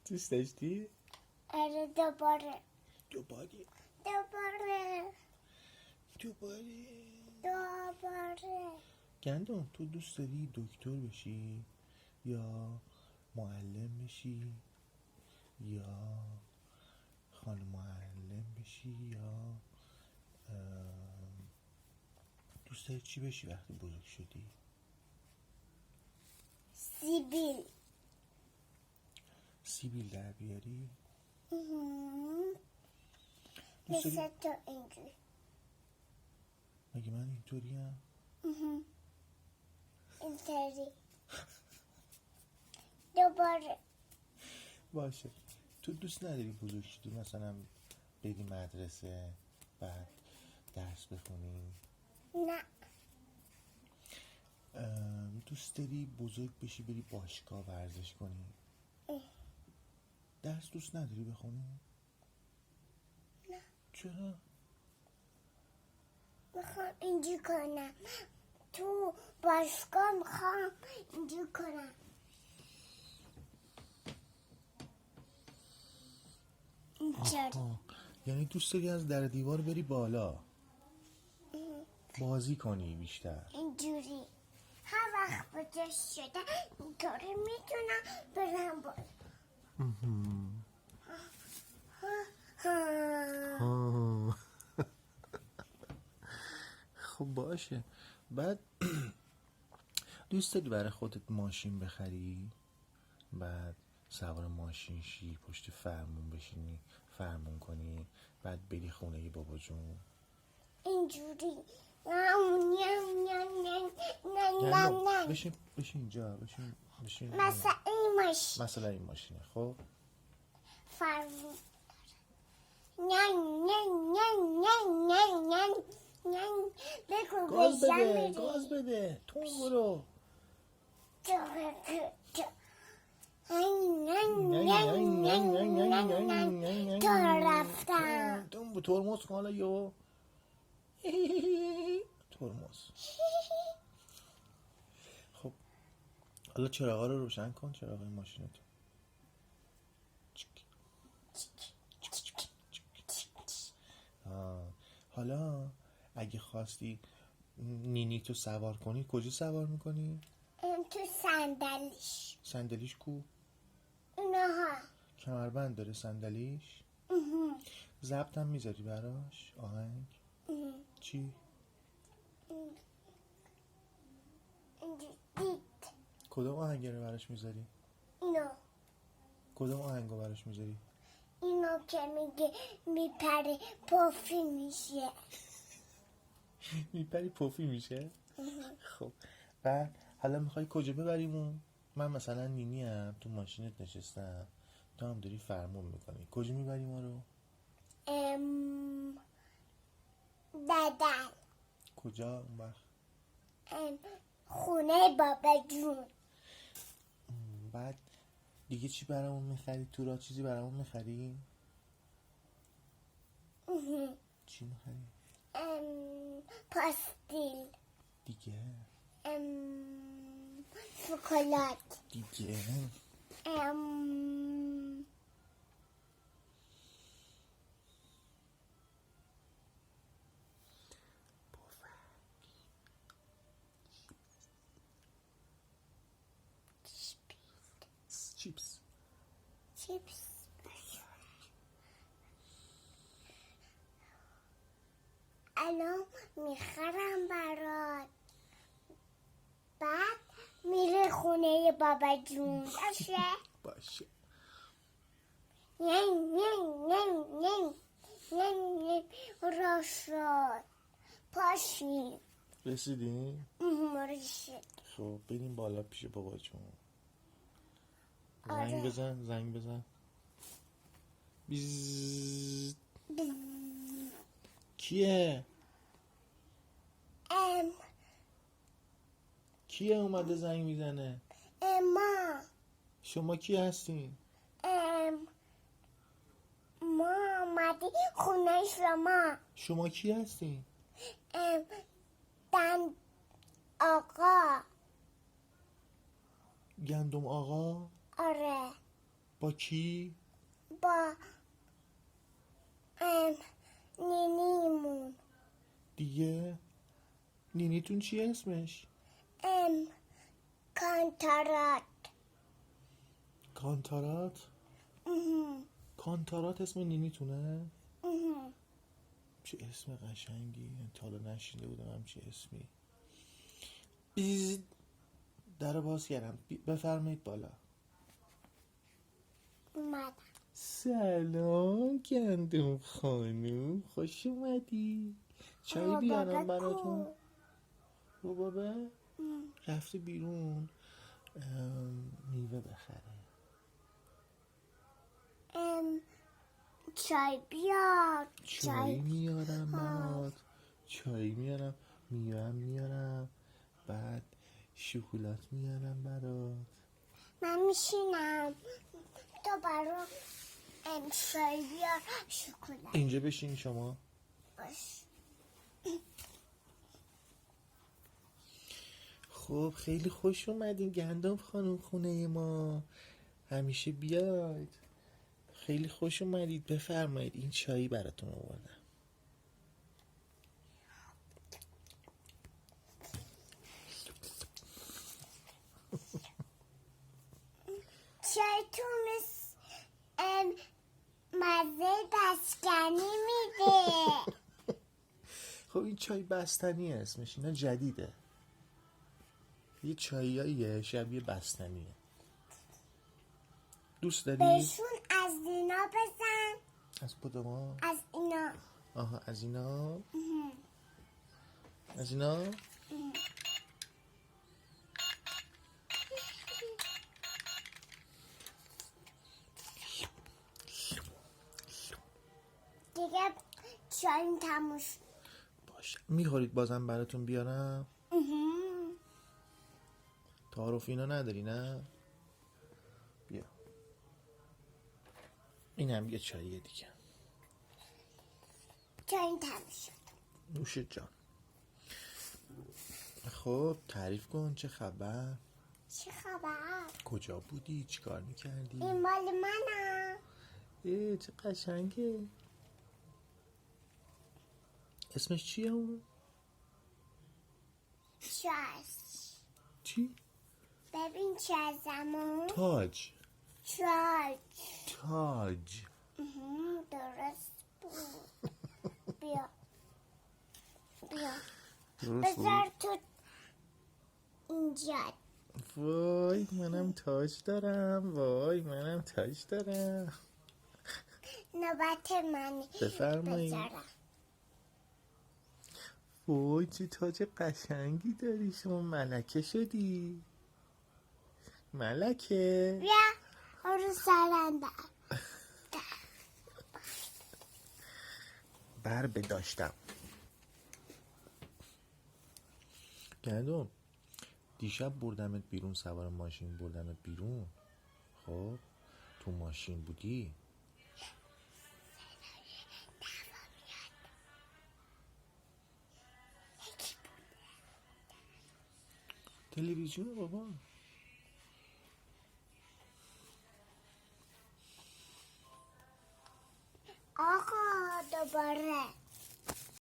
دوست داشتی؟ آره دوباره دوباره گندم، تو دوست داری دکتر بشی یا معلم بشی یا خانم معلم بشی یا دوست داری چی بشی وقتی بزرگ شدی؟ سیبیل در بیاری؟ مثل تو اینجوری. مگه من اینطوریم؟ اینطوری دوباره. باشه. تو دوست نداری بزرگ شدی مثلا بری مدرسه بعد درس بخونی؟ نه. دوست داری بزرگ بشی بری باشگاه ورزش کنی؟ درس دوست نداری بخونی؟ نه. چرا؟ میخوام اینجوری کنم تو باشگاه، میخوام اینجوری کنم. اینجوری. یعنی دوست داری از در دیوار بری بالا بازی کنی بیشتر؟ اینجوری هر وقت بزرگ شده اینطوری میتونم برم بالا. خب باشه. بعد دوست داری برای خودت ماشین بخری، بعد سوار ماشین شی، پشت فرمون بشینی، فرمون کنی، بعد بری خونه بابا جون؟ اینجوری بشین اینجا، بشین مثلا این ماشین، مثلا این ماشینه. خب فرمون بگو گاز بده تون برو. تو رفتم تون ترمز کن حالا یو ترمز. خب حالا چراغا رو روشن کن، چراغای ماشینتو. حالا اگه خواستی نینی تو سوار کنی کجا سوار میکنی؟ تو صندلیش. صندلیش کو؟ اینها کمربند داره صندلیش؟ ضبط هم میذاری براش آهنگ؟ چی؟ دید کدوم آهنگ رو براش میذاری؟ اینو کدوم آهنگ رو براش میذاری؟ اینو که میگه میپره پفی میشه. میپری پفی میشه؟ خب بعد حالا میخوای کجا ببریمون؟ من مثلا نینی هم تو ماشینت نشستم، تو هم داری فرمون میکنی، کجا میبری ما رو؟ بدن. کجا اون وقت؟ خونه بابا جون. بعد دیگه چی برامون میخری؟ تو راه چیزی برامون میخری؟ چی میخری؟ پاستیل دیگه؟ شکلات دیگه؟ چیپس. الان میخرم برات، بعد میره خونه بابا جون. باشه. را شد پاشیم رسیدیم؟ رسید. خب بریم بالا پیش بابا جون. آره. زنگ بزن. بیزاد. کیه اومده زنگ میزنه؟ ما شما کی هستین؟ ما آمدی خونه شما. شما کی هستین؟ آقا گندم آقا؟ آره. با کی؟ با نینیمون. دیگه؟ نینیتون چیه اسمش؟ کانتارات. کانتارات؟ کانتارات اسم نینیتونه؟ چه اسم قشنگی، تا حالا نشیده بودم همچی اسمی. در باز کردم، بفرمایید بالا. اومدم. سلام گندم خانوم، خوش اومدی. چای بیارم براتون؟ بابا رفته بیرون میوه بخره. چای بیار. چای میارم برات، چای میارم، میوه میارم، بعد شکلات میارم برات. من میشینم، تو برام چای بیار شکلات. اینجا بشین شما. باش. خب خیلی خوش اومدین گندم خانم خونه ما، همیشه بیاید. خیلی خوش اومدید، بفرمایید این چایی براتون آوردم. چای تو مزه بستنی میده. خب این چای بستنی اسمش، اینا جدیده، یه چاییه شبیه بستنیه. دوست داری؟ بهشون از اینا بزن. از کدوما؟ از اینا. آها از اینا. از اینا. دیگه چایم تموم شد. باشه میخورید بازم براتون بیارم؟ تعارف اینا نداری نه؟ بیا این هم یه چاییه دیگه. چایم تموم شد. نوش جان. خب تعریف کن، چه خبر؟ چه خبر؟ کجا بودی؟ چی کار میکردی؟ این مال منم. چه قشنگه. اسمش چیه اون؟ چی؟ ببین چه زمان. تاج. تاج. تاج. درست بود. بیا درست بذار بود؟ تو اینجا. وای منم تاج دارم، وای منم تاج دارم. نوبت منی. بفرمایید. بذارم. وای چه تاج قشنگی داری، شما ملکه شدی. ملکه. بیا رو سرندم. بر بداشتم. گندم دیشب بردمت بیرون، سوار ماشین بردمت بیرون. خب تو ماشین بودی، تلویزیون بابا. آقا دوباره